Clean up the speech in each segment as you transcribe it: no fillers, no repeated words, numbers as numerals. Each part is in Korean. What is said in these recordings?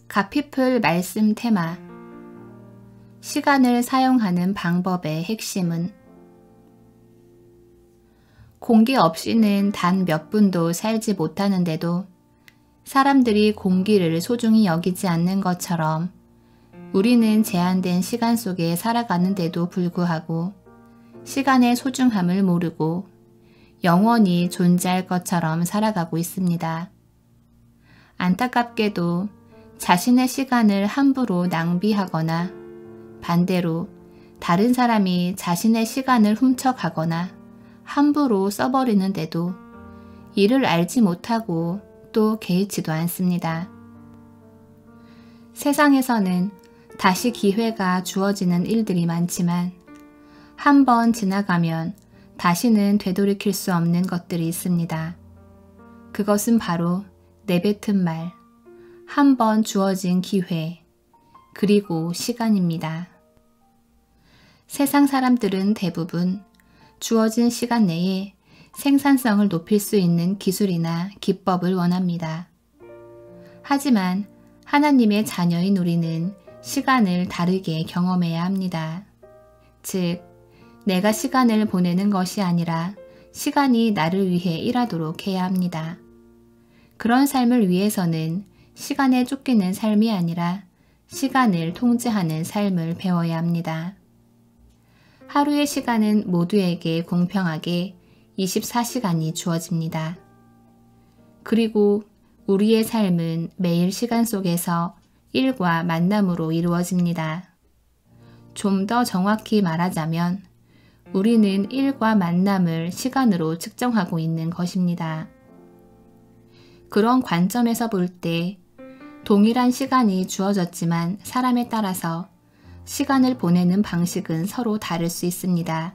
가피플 말씀 테마. 시간을 사용하는 방법의 핵심은 공기 없이는 단 몇 분도 살지 못하는데도 사람들이 공기를 소중히 여기지 않는 것처럼 우리는 제한된 시간 속에 살아가는데도 불구하고 시간의 소중함을 모르고 영원히 존재할 것처럼 살아가고 있습니다. 안타깝게도 자신의 시간을 함부로 낭비하거나 반대로 다른 사람이 자신의 시간을 훔쳐가거나 함부로 써버리는데도 이를 알지 못하고 또 개의치도 않습니다. 세상에서는 다시 기회가 주어지는 일들이 많지만 한 번 지나가면 다시는 되돌이킬 수 없는 것들이 있습니다. 그것은 바로 내뱉은 말, 한 번 주어진 기회, 그리고 시간입니다. 세상 사람들은 대부분 주어진 시간 내에 생산성을 높일 수 있는 기술이나 기법을 원합니다. 하지만 하나님의 자녀인 우리는 시간을 다르게 경험해야 합니다. 즉, 내가 시간을 보내는 것이 아니라 시간이 나를 위해 일하도록 해야 합니다. 그런 삶을 위해서는 시간에 쫓기는 삶이 아니라 시간을 통제하는 삶을 배워야 합니다. 하루의 시간은 모두에게 공평하게 24시간이 주어집니다. 그리고 우리의 삶은 매일 시간 속에서 일과 만남으로 이루어집니다. 좀 더 정확히 말하자면 우리는 일과 만남을 시간으로 측정하고 있는 것입니다. 그런 관점에서 볼 때 동일한 시간이 주어졌지만 사람에 따라서 시간을 보내는 방식은 서로 다를 수 있습니다.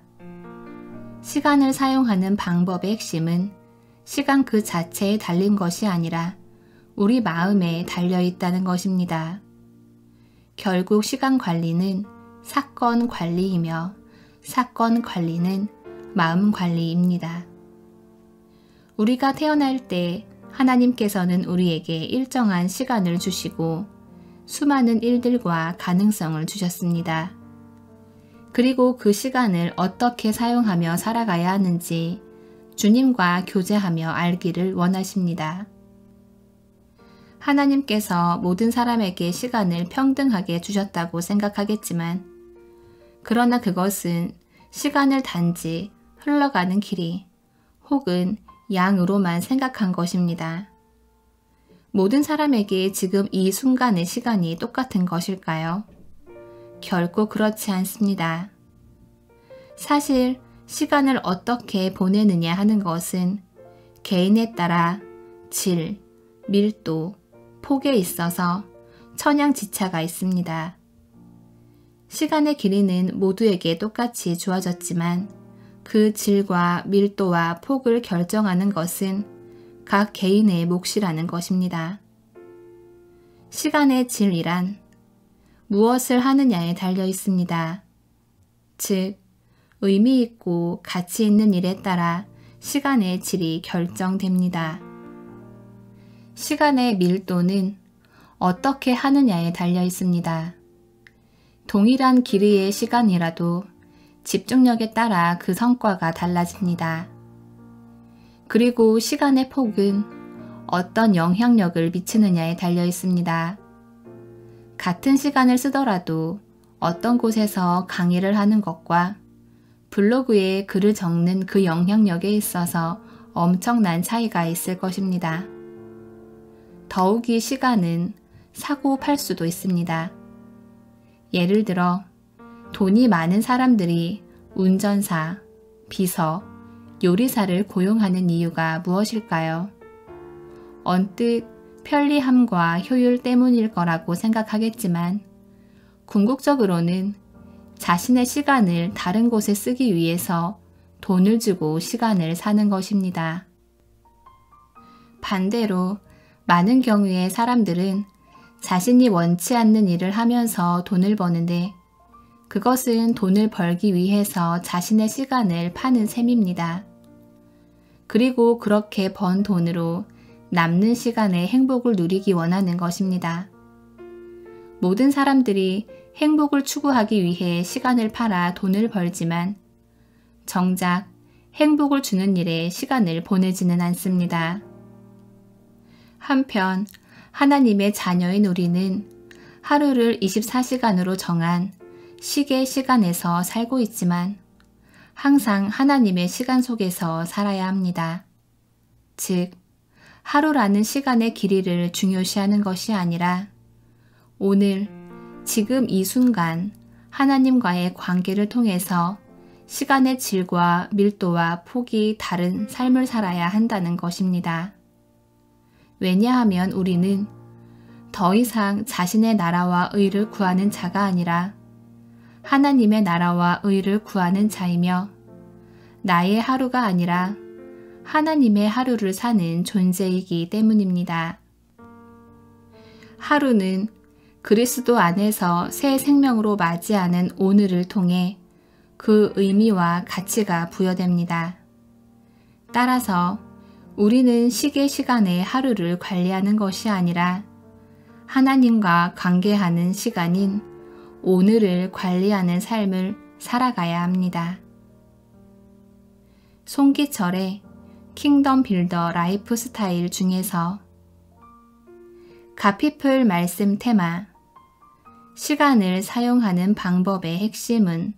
시간을 사용하는 방법의 핵심은 시간 그 자체에 달린 것이 아니라 우리 마음에 달려 있다는 것입니다. 결국 시간 관리는 사건 관리이며 사건 관리는 마음 관리입니다. 우리가 태어날 때 하나님께서는 우리에게 일정한 시간을 주시고 수많은 일들과 가능성을 주셨습니다. 그리고 그 시간을 어떻게 사용하며 살아가야 하는지 주님과 교제하며 알기를 원하십니다. 하나님께서 모든 사람에게 시간을 평등하게 주셨다고 생각하겠지만 그러나 그것은 시간을 단지 흘러가는 길이 혹은 양으로만 생각한 것입니다. 모든 사람에게 지금 이 순간의 시간이 똑같은 것일까요? 결코 그렇지 않습니다. 사실 시간을 어떻게 보내느냐 하는 것은 개인에 따라 질, 밀도, 폭에 있어서 천양지차가 있습니다. 시간의 길이는 모두에게 똑같이 주어졌지만 그 질과 밀도와 폭을 결정하는 것은 각 개인의 몫이라는 것입니다. 시간의 질이란 무엇을 하느냐에 달려 있습니다. 즉, 의미 있고 가치 있는 일에 따라 시간의 질이 결정됩니다. 시간의 밀도는 어떻게 하느냐에 달려 있습니다. 동일한 길이의 시간이라도 집중력에 따라 그 성과가 달라집니다. 그리고 시간의 폭은 어떤 영향력을 미치느냐에 달려 있습니다. 같은 시간을 쓰더라도 어떤 곳에서 강의를 하는 것과 블로그에 글을 적는 그 영향력에 있어서 엄청난 차이가 있을 것입니다. 더욱이 시간은 사고 팔 수도 있습니다. 예를 들어 돈이 많은 사람들이 운전사, 비서, 요리사를 고용하는 이유가 무엇일까요? 언뜻 편리함과 효율 때문일 거라고 생각하겠지만 궁극적으로는 자신의 시간을 다른 곳에 쓰기 위해서 돈을 주고 시간을 사는 것입니다. 반대로 많은 경우의 사람들은 자신이 원치 않는 일을 하면서 돈을 버는데 그것은 돈을 벌기 위해서 자신의 시간을 파는 셈입니다. 그리고 그렇게 번 돈으로 남는 시간에 행복을 누리기 원하는 것입니다. 모든 사람들이 행복을 추구하기 위해 시간을 팔아 돈을 벌지만 정작 행복을 주는 일에 시간을 보내지는 않습니다. 한편 하나님의 자녀인 우리는 하루를 24시간으로 정한 시계 시간에서 살고 있지만 항상 하나님의 시간 속에서 살아야 합니다. 즉, 하루라는 시간의 길이를 중요시하는 것이 아니라 오늘, 지금 이 순간 하나님과의 관계를 통해서 시간의 질과 밀도와 폭이 다른 삶을 살아야 한다는 것입니다. 왜냐하면 우리는 더 이상 자신의 나라와 의를 구하는 자가 아니라 하나님의 나라와 의를 구하는 자이며 나의 하루가 아니라 하나님의 하루를 사는 존재이기 때문입니다. 하루는 그리스도 안에서 새 생명으로 맞이하는 오늘을 통해 그 의미와 가치가 부여됩니다. 따라서 우리는 시계 시간에 하루를 관리하는 것이 아니라 하나님과 관계하는 시간인 오늘을 관리하는 삶을 살아가야 합니다. 송기철의 킹덤 빌더 라이프 스타일 중에서 가피플 말씀 테마 시간을 사용하는 방법의 핵심은